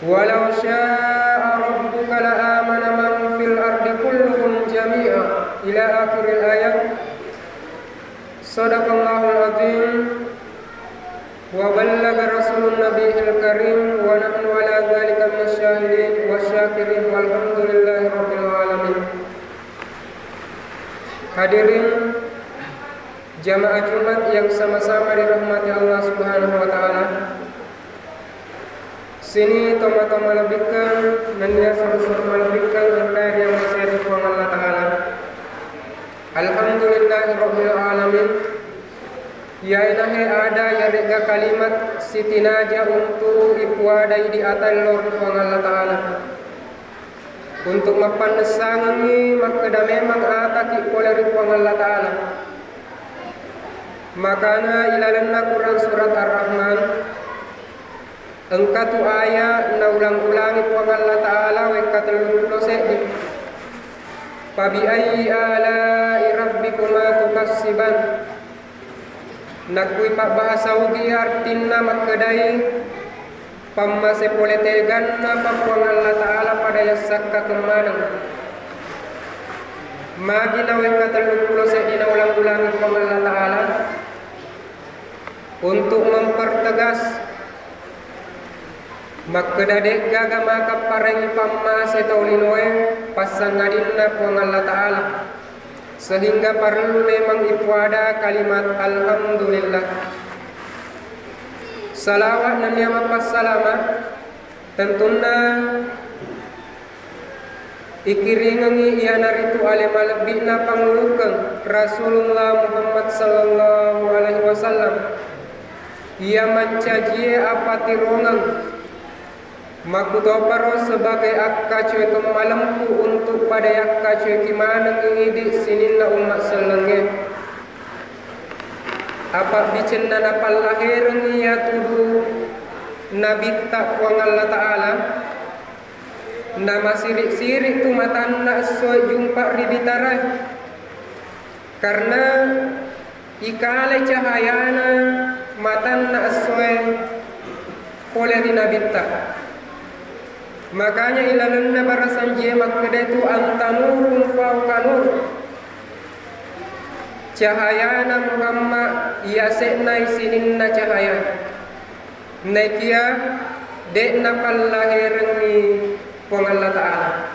Walau syaa rabbuka la amana man fil ardi kulluhum jami'a ila akhiril ayat. Sadaqallahul azim wa ballaga rasulun nabiyil karim wa nahnu ala dzalika minasyahidin wasyakirin walhamdulillahi rabbil alamin. Hadirin jamaah Jumat yang sama-sama dirahmati Allah Subhanahu wa taala. Sini toma-toma lebihkan nanya sama-sama lebihkan apa yang masih di Allah taala. Alhamdulillahirabbil alamin. Ya inahe ada ya rega kalimat sitinaja untuk ipuadai di atas Lord Allah taala. Untuk mapandesangi makada memang ataki poleri Allah taala. Makana ilalanna Quran surat Ar-Rahman engkatu ayat na ulang-ulangi Allah taala wa katalulu sedi. Fabi ayyi ala'i rabbikuma tukassiban. Nakui pak bahasa ugi artina makadai pamase poletegan na papuang Allah taala pada yasakka kemanang. Magi na wa katalulu sedi na ulang-ulangi Allah taala untuk mempertegas makadadek gaga maka pareng pamase taulinoe pasangadinna puang Allah taala sehingga perlu memang ipuada kalimat alhamdulillah. Salawat dan ni'mat passalamat tentunya ikiringangi iana ritu alema lebihna pangulukeun Rasulullah Muhammad sallallahu alaihi wasallam. Ia mencajie apa tirongang makutoparo sebagai akka cuy kemalampu untuk pada akka cuy kimana ngidi sininna umat selenge. Apa bicenna napal lahir ia tuduh nabi takwa Allah taala. Nama sirik-sirik tu matanna soy jumpa ribitarai. Karena ikale cahayana matanna soy poleri nabita. Makanya ilalanna barasan je makade tu antanurun fauqa nur. Cahayana Muhammad ia senai sininna cahaya. Naikia dek napal lahirangi puang Allah taala.